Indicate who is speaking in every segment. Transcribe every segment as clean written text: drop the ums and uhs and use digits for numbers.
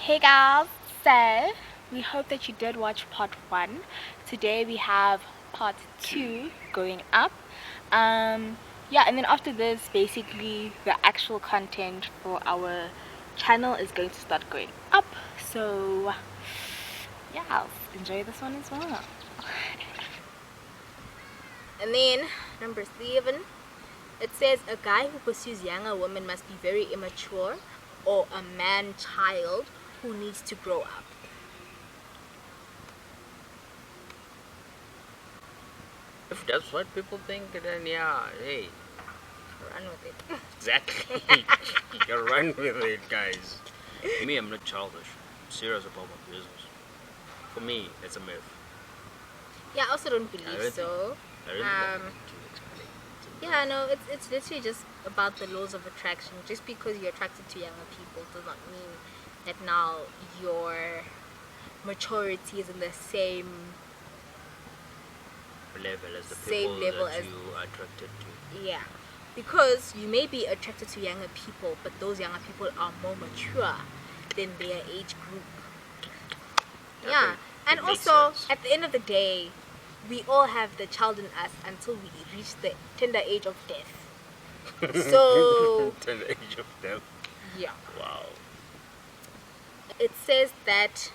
Speaker 1: Hey guys, so we hope that you did watch part 1. Today we have part 2 going up. Yeah, and then after this, basically the actual content for our channel is going to start going up. So yeah, enjoy this one as well.
Speaker 2: And then number 7, it says a guy who pursues younger women must be very immature or a man child who needs to grow up.
Speaker 3: If that's what people think, then yeah, hey,
Speaker 2: Run with it.
Speaker 3: exactly. You run with it, guys. Me, I'm not childish. I'm serious about my business. For me, it's a myth.
Speaker 2: Yeah, I also don't
Speaker 3: I
Speaker 2: believe
Speaker 3: don't
Speaker 2: so.
Speaker 3: I don't think I need to explain.
Speaker 2: Yeah, no, it's literally just about the laws of attraction. Just because you're attracted to younger people does not mean that now your maturity is in the same
Speaker 3: Level as the
Speaker 2: Same
Speaker 3: people
Speaker 2: level
Speaker 3: that
Speaker 2: as-
Speaker 3: you are attracted to.
Speaker 2: yeah. Because you may be attracted to younger people, but those younger people are more mature than their age group.
Speaker 3: I
Speaker 2: Yeah,
Speaker 3: think
Speaker 2: and
Speaker 3: it makes
Speaker 2: also
Speaker 3: sense.
Speaker 2: at the end of the day, we all have the child in us until we reach the tender age of death. So
Speaker 3: To the age of death.
Speaker 2: yeah,
Speaker 3: Wow.
Speaker 2: it says that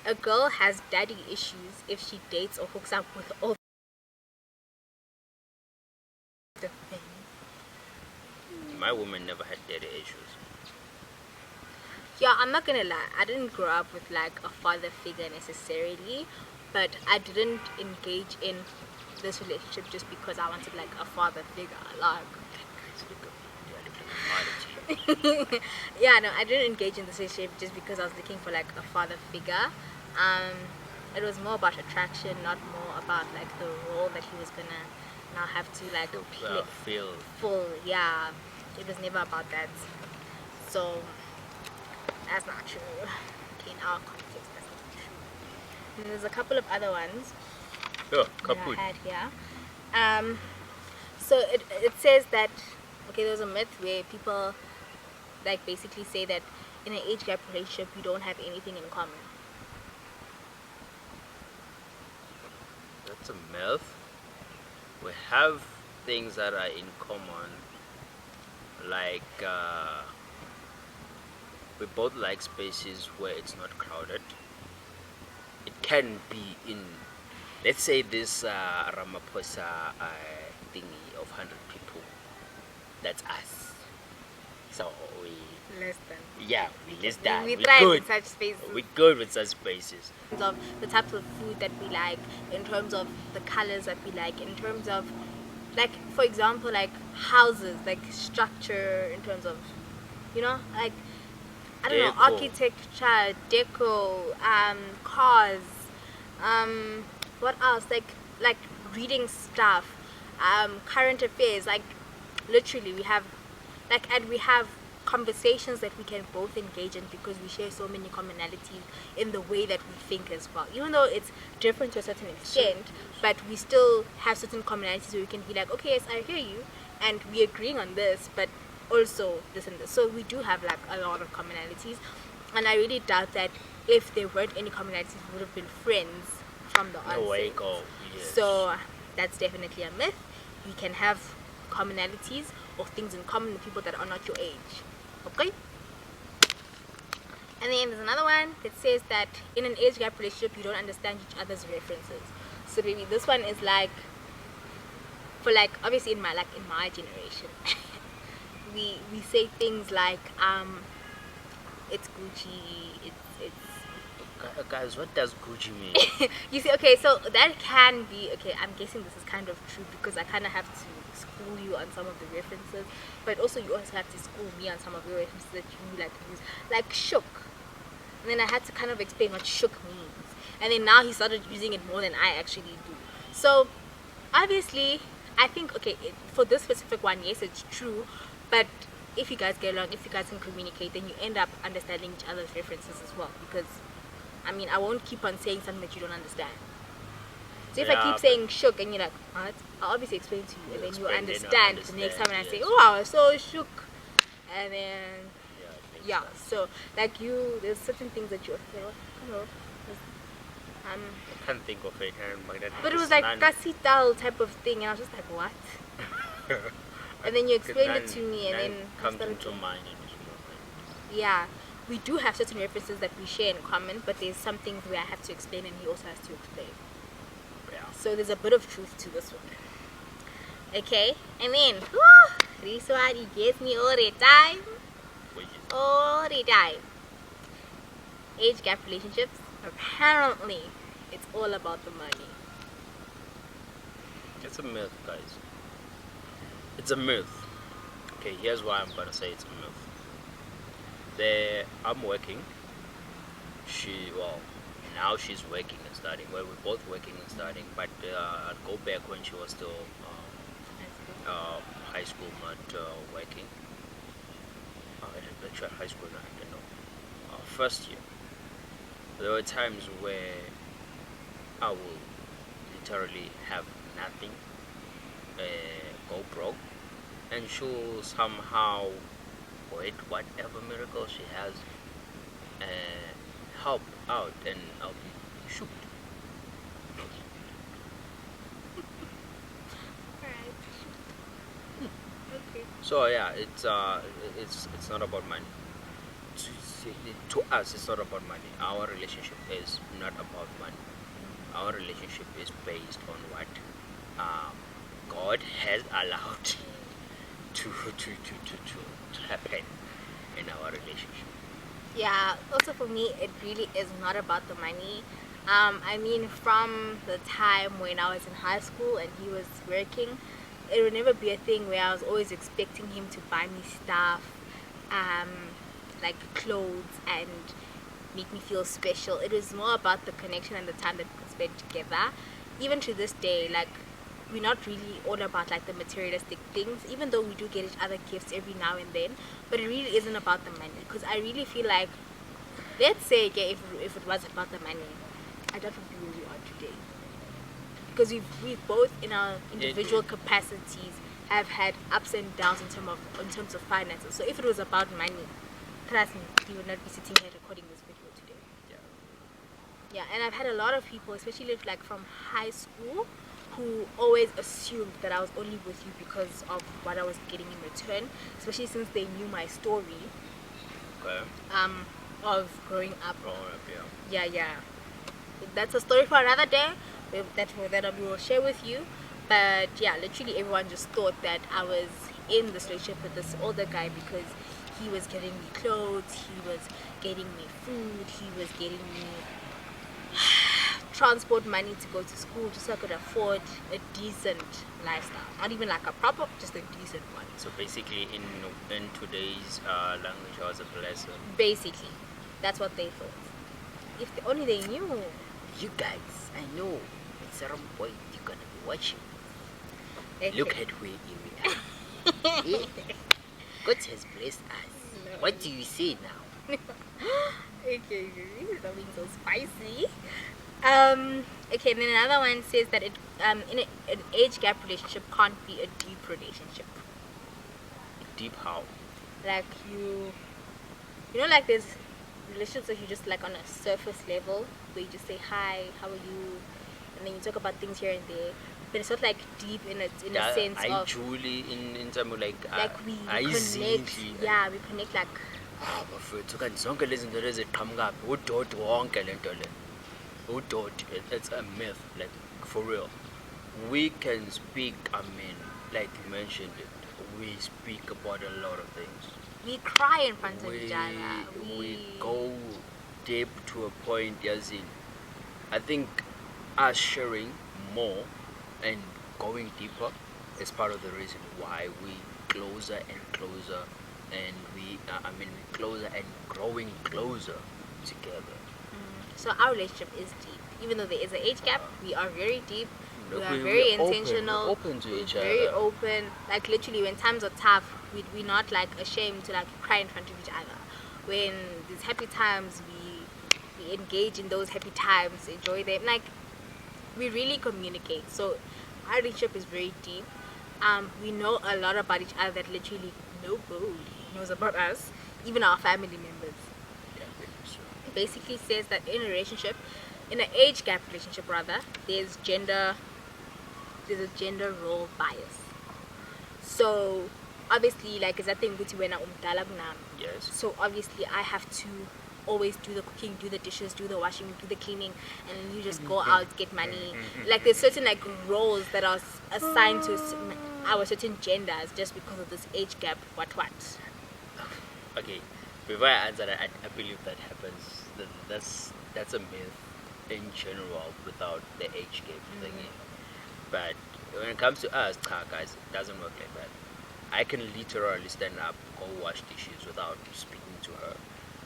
Speaker 2: a girl has daddy issues if she dates or hooks up with all the men.
Speaker 3: My woman never had daddy issues.
Speaker 2: Yeah, I'm not gonna lie, I didn't grow up with like a father figure necessarily, but I didn't engage in this relationship just because I wanted like a father figure. Like, yeah, no, I didn't engage in this relationship just because I was looking for like a father figure. It was more about attraction, not more about like the role that he was gonna now have to like play.
Speaker 3: Feel
Speaker 2: Full, yeah, it was never about that. So that's not true. Okay, in our context, that's not true. And there's a couple of other ones
Speaker 3: yeah,
Speaker 2: that
Speaker 3: couple.
Speaker 2: I had here. So it says that, okay, there's a myth where people like basically say that in an age gap relationship you don't have anything in common.
Speaker 3: That's a myth. We have things that are in common, like we both like spaces where it's not crowded. It can be in, let's say, this Ramaphosa thingy of 100 people. That's us. So we,
Speaker 2: Less than.
Speaker 3: yeah, we list that.
Speaker 2: We
Speaker 3: We're
Speaker 2: thrive
Speaker 3: good.
Speaker 2: in such spaces.
Speaker 3: We're good with such spaces.
Speaker 2: In terms of the types of food that we like, in terms of the colors that we like, in terms of like, for example, like houses, like structure, in terms of, you know, like, I don't know,
Speaker 3: Deco.
Speaker 2: architecture, deco, cars, what else, like reading stuff, current affairs, like literally we have like, and we have conversations that we can both engage in because we share so many commonalities in the way that we think as well, even though it's different to a certain extent, but we still have certain commonalities where we can be like, okay, yes, I hear you, and we're agreeing on this, but also this and this. So we do have like a lot of commonalities, and I really doubt that if there weren't any commonalities we would have been friends from the onset.
Speaker 3: No way, go. Yes.
Speaker 2: So that's definitely a myth. We can have commonalities or things in common with people that are not your age. Okay? And then there's another one that says that in an age gap relationship you don't understand each other's references. So maybe this one is like, for like, obviously in my generation we say things like it's Gucci, it's
Speaker 3: Guys, what does Gucci mean?
Speaker 2: you see, okay, so that can be, okay, I'm guessing this is kind of true because I kind of have to school you on some of the references, but also you also have to school me on some of the references that you like to use, like shook. And then I had to kind of explain what shook means, and then now he started using it more than I actually do. So obviously I think, okay, for this specific one, yes, it's true, but if you guys get along, if you guys can communicate, then you end up understanding each other's references as well, because I mean, I won't keep on saying something that you don't understand. So if I
Speaker 3: Yeah,
Speaker 2: keep saying shook and you're like, what? I'll obviously explain to you, and then you
Speaker 3: Explain, then
Speaker 2: understand
Speaker 3: you
Speaker 2: the next time when I
Speaker 3: understand,
Speaker 2: say,
Speaker 3: yes.
Speaker 2: oh, I was so shook. And then,
Speaker 3: Yeah, it
Speaker 2: Yeah, so like there's certain things that you okay, what kind of
Speaker 3: I can't think of it.
Speaker 2: but it was like kasital type of thing, and I was just like, what? And then you explained it to me, and then I
Speaker 3: comes
Speaker 2: started
Speaker 3: into
Speaker 2: to-
Speaker 3: mind in this moment.
Speaker 2: yeah, we do have certain references that we share in common, but there's some things where I have to explain and he also has to explain.
Speaker 3: Yeah.
Speaker 2: So there's a bit of truth to this one. Okay, and then this one he gets me all the time.
Speaker 3: Which is
Speaker 2: All the time. Age gap relationships, apparently it's all about the money.
Speaker 3: it's a myth, guys. It's a myth. Okay, here's why I'm gonna say it's a myth. I'm working. Now she's working and studying. Well, we're both working and studying. But I'd go back when she was still high school, not working. Actually, high school, no, I don't know. First year, there were times where I will literally have nothing, go broke, and she'll somehow, with whatever miracle she has, help out, and I'll be shoot.
Speaker 2: Alright. Okay.
Speaker 3: So yeah, it's not about money. To us, it's not about money. Our relationship is not about money. Our relationship is based on what God has allowed to happen in our relationship.
Speaker 2: Yeah, also for me, it really is not about the money. I mean, from the time when I was in high school and he was working, it would never be a thing where I was always expecting him to buy me stuff, like clothes, and make me feel special. It was more about the connection and the time that we could spend together. Even to this day, like, we're not really all about like the materialistic things, even though we do get each other gifts every now and then, but it really isn't about the money, because I really feel like, let's say, okay, if it was about the money, I don't think where we are today, because we've both in our individual capacities have had ups and downs in terms of finances. So if it was about money, trust me, we would not be sitting here recording this video today.
Speaker 3: Yeah.
Speaker 2: Yeah, and I've had a lot of people, especially like from high school, who always assumed that I was only with you because of what I was getting in return, especially since they knew my story
Speaker 3: Okay.
Speaker 2: of growing up.
Speaker 3: Growing up, yeah.
Speaker 2: Yeah. That's a story for another day that we will share with you. But yeah, literally everyone just thought that I was in this relationship with this older guy because he was getting me clothes, he was getting me food, he was getting me transport money to go to school just so I could afford a decent lifestyle. Not even like a proper, just a decent one.
Speaker 3: So basically, in today's language, I was a blessing.
Speaker 2: Basically, that's what they thought. If only they knew.
Speaker 3: You guys, I know at some point you're gonna be watching.
Speaker 2: Okay.
Speaker 3: Look at where we are. Yeah. God has blessed us.
Speaker 2: No.
Speaker 3: What do you say now?
Speaker 2: Okay, this is something so spicy. Okay, and then another one says that an age gap relationship can't be a deep relationship.
Speaker 3: Deep how?
Speaker 2: Like like there's relationships that you just like on a surface level where you just say hi, how are you, and then you talk about things here and there, but it's not like deep in a sense
Speaker 3: I
Speaker 2: of
Speaker 3: Julie in terms of like
Speaker 2: we
Speaker 3: I
Speaker 2: connect.
Speaker 3: see.
Speaker 2: Yeah, we connect like.
Speaker 3: Bafethu kanti zonke lezi zinto eziqhamuka phi udoti wonke lento le udoti it's a myth, like for real. We can speak, I mean, like you mentioned it, we speak about a lot of things.
Speaker 2: We cry in front of each other.
Speaker 3: We go deep to a point, as in, I think us sharing more and going deeper is part of the reason why we closer and closer, and we closer and growing closer together.
Speaker 2: So our relationship is deep. Even though there is an age gap, we are very deep. We are
Speaker 3: We're
Speaker 2: very
Speaker 3: open,
Speaker 2: intentional.
Speaker 3: we're open to each
Speaker 2: very
Speaker 3: other.
Speaker 2: open. Like literally, when times are tough, we're not like ashamed to like cry in front of each other. When there's happy times, we engage in those happy times, enjoy them. Like we really communicate. So our relationship is very deep. We know a lot about each other that literally nobody knows about us. even our family members.
Speaker 3: Yeah, so,
Speaker 2: It basically says that in a relationship, in an age gap relationship rather, there's a gender role bias. So obviously, like, is that thing ukuthi wena umdala kunami.
Speaker 3: yes.
Speaker 2: So obviously I have to always do the cooking, do the dishes, do the washing, do the cleaning, and then you just go out, get money. Like, there's certain like roles that are assigned to our certain genders just because of this age gap. What?
Speaker 3: Okay, before I answer that, I believe that happens. That's a myth in general without the age gap thingy. But when it comes to us, guys, it doesn't work like that. I can literally stand up, go wash dishes without speaking to her.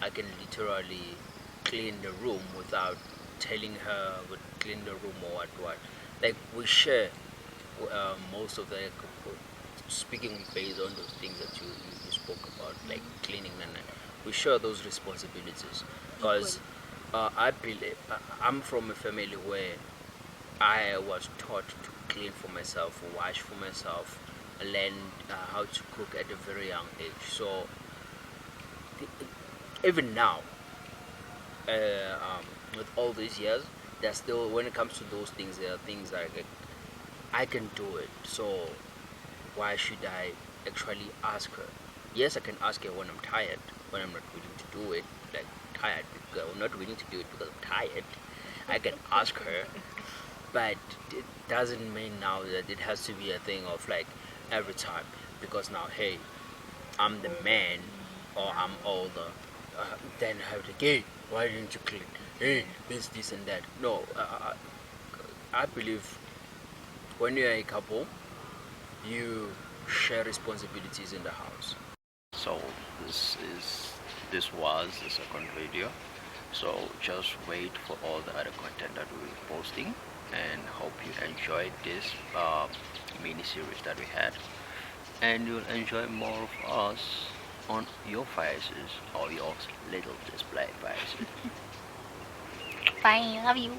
Speaker 3: I can literally clean the room without telling her would clean the room or what. Like, we share most of the speaking based on those things that you spoke about, like cleaning and that. We share those responsibilities because I believe I'm from a family where I was taught to clean for myself, wash for myself, learn how to cook at a very young age. So even now, with all these years, there's still, when it comes to those things, there are things like I can do it. So why should I actually ask her? Yes, I can ask her when I'm tired, when I'm not willing to do it. Like, tired, because I'm not willing to do it because I'm tired. I can ask her, but it doesn't mean now that it has to be a thing of like every time. Because now, hey, I'm the man, or I'm older. Then I have to, hey, why didn't you clean? Hey, this and that. No, I believe when you're a couple, you share responsibilities in the house.
Speaker 4: So this was the second video. So just wait for all the other content that we'll be posting, and hope you enjoyed this mini series that we had, and you'll enjoy more of us on your devices or your little display devices.
Speaker 1: Bye. Love you.